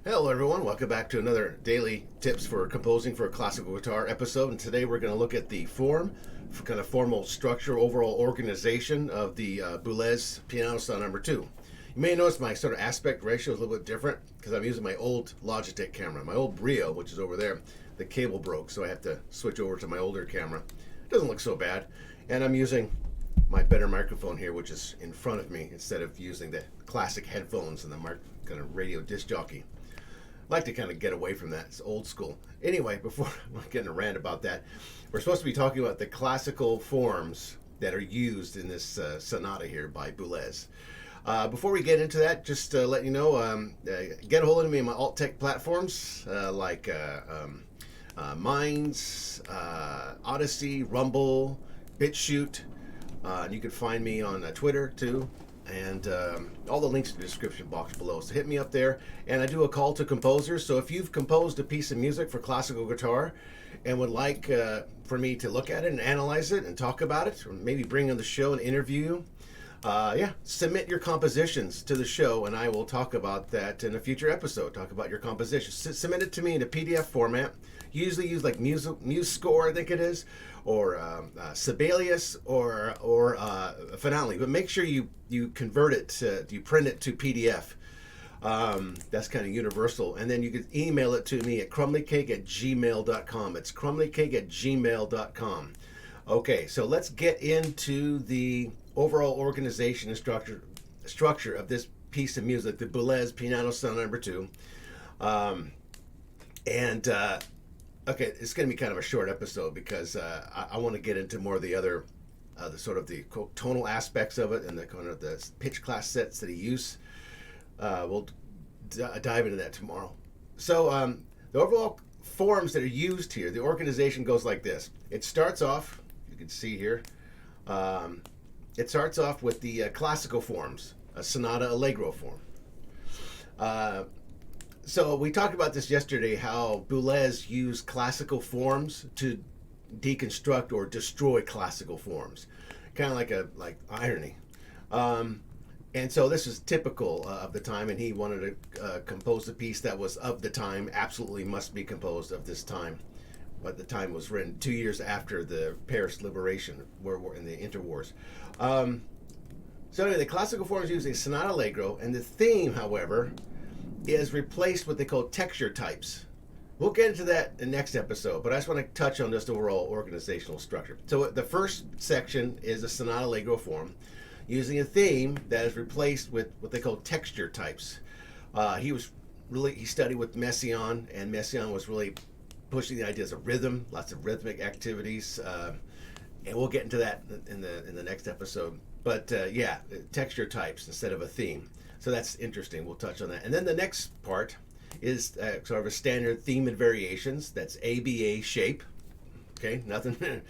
Hello everyone, welcome back to another daily tips for composing for a classical guitar episode, and today we're going to look at the kind of formal structure, overall organization of the Boulez Piano Sonata number 2. You may notice my sort of aspect ratio is a little bit different because I'm using my old Logitech camera. My old Brio, which is over there, the cable broke, so I have to switch over to my older camera. It doesn't look so bad, and I'm using my better microphone here, which is in front of me, instead of using the classic headphones and the kind of radio disc jockey. I like to kind of get away from that. It's old school. Anyway, before I'm getting a rant about that, we're supposed to be talking about the classical forms that are used in this sonata here by Boulez. Before we get into that, just to let you know, get a hold of me on my alt-tech platforms like Minds, Odyssey, Rumble, BitChute. And you can find me on Twitter too. And all the links in the description box below. So hit me up there. And I do a call to composers. So if you've composed a piece of music for classical guitar and would like for me to look at it and analyze it and talk about it, or maybe bring on the show and interview you, submit your compositions to the show, and I will talk about that in a future episode. Talk about your compositions. Submit it to me in a PDF format. Usually use like MuseScore, I think it is, or Sibelius, or Finale. But make sure you convert it, you print it to PDF. That's kind of universal. And then you can email it to me at crumleycake@gmail.com. It's crumleycake@gmail.com. Okay, so let's get into the overall organization and structure of this piece of music, the Boulez Piano Sonata number 2. Okay, it's going to be kind of a short episode because I want to get into more of the other, the sort of the tonal aspects of it and the kind of the pitch class sets that he used. We'll dive into that tomorrow. So the overall forms that are used here, the organization goes like this. It starts off, you can see here, it starts off with the classical forms, a sonata allegro form. So we talked about this yesterday, how Boulez used classical forms to deconstruct or destroy classical forms, kind of like irony. And so this is typical of the time, and he wanted to compose a piece that was of the time, absolutely must be composed of this time. But the time was written 2 years after the Paris liberation, in the interwars. So anyway, the classical forms use a sonata allegro, and the theme, however, is replaced with what they call texture types. We'll get into that in the next episode, but I just want to touch on this overall organizational structure. So the first section is a sonata allegro form, using a theme that is replaced with what they call texture types. He studied with Messiaen, and Messiaen was really pushing the ideas of rhythm, lots of rhythmic activities, and we'll get into that in the next episode. But yeah, texture types instead of a theme. So that's interesting. We'll touch on that. And then the next part is sort of a standard theme and variations. That's ABA shape. Okay, nothing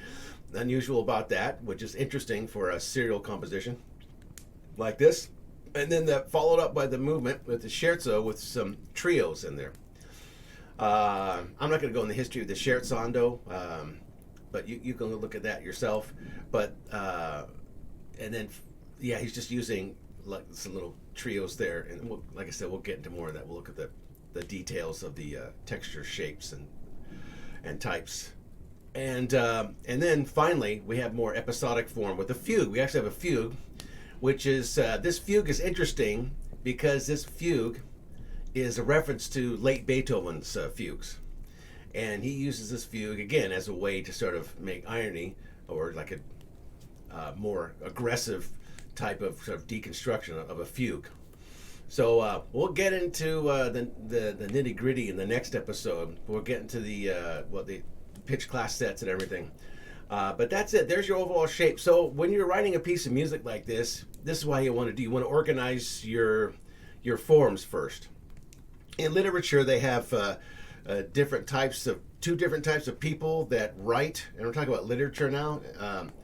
unusual about that, which is interesting for a serial composition like this. And then followed up by the movement with the scherzo with some trios in there. I'm not going to go in the history of the scherzando, but you can look at that yourself. But and then yeah, he's just using like some little trios there, and like I said, we'll get into more of that. We'll look at the details of the texture shapes and types, and then finally we have more episodic form with a fugue. We actually have a fugue, which is this fugue is interesting because this fugue is a reference to late Beethoven's fugues, and he uses this fugue again as a way to sort of make irony, or like a more aggressive type of sort of deconstruction of a fugue. So we'll get into the nitty gritty in the next episode. We'll get into the pitch class sets and everything. But that's it. There's your overall shape. So when you're writing a piece of music like this is why you want to do. You want to organize your forms first. In literature, they have two different types of people that write, and we're talking about literature now,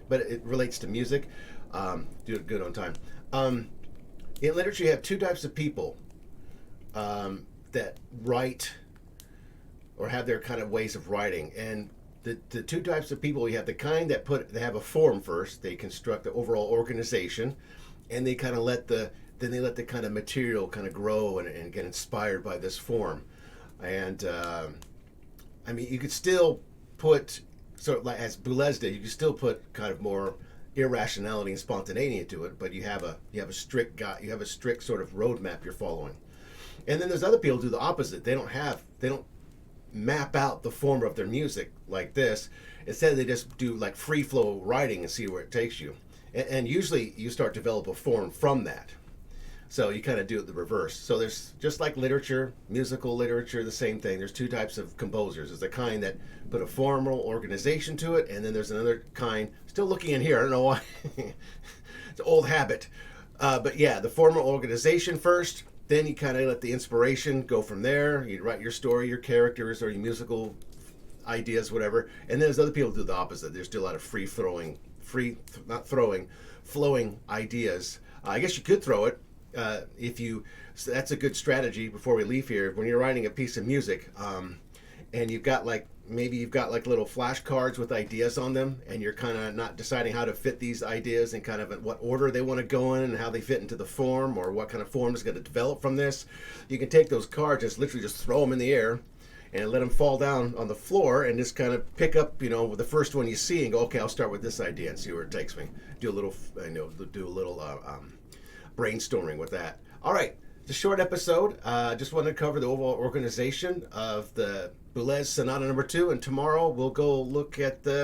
but it relates to music. Do it good on time. In literature, you have two types of people that write or have their kind of ways of writing. And the two types of people, you have the kind that they have a form first. They construct the overall organization, and they kind of let the then they let the kind of material kind of grow and get inspired by this form. And I mean, you could still put, sort of like as Boulez did, you could still put kind of more irrationality and spontaneity into it, but you have a strict sort of roadmap you're following. And then there's other people who do the opposite. They don't map out the form of their music like this. Instead, they just do like free flow writing and see where it takes you. And usually you start to develop a form from that. So you kind of do it the reverse. So there's, just like literature, musical literature, the same thing. There's two types of composers. There's the kind that put a formal organization to it, and then there's another kind, still looking in here, I don't know why. It's an old habit. But yeah, the formal organization first, then you kind of let the inspiration go from there. You write your story, your characters, or your musical ideas, whatever. And then there's other people who do the opposite. There's still a lot of flowing ideas. I guess you could throw it. So that's a good strategy before we leave here. When you're writing a piece of music, and you've got maybe little flashcards with ideas on them, and you're kind of not deciding how to fit these ideas and kind of in what order they want to go in and how they fit into the form, or what kind of form is going to develop from this. You can take those cards and literally just throw them in the air and let them fall down on the floor, and just kind of pick up, the first one you see and go, okay, I'll start with this idea and see where it takes me. Do a little brainstorming with that. All right, it's a short episode. Just wanted to cover the overall organization of the Boulez Sonata No. 2, and tomorrow we'll go look at the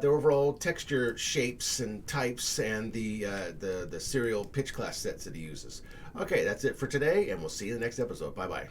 overall texture shapes and types and the serial pitch class sets that he uses. Okay, that's it for today, and we'll see you in the next episode. Bye bye.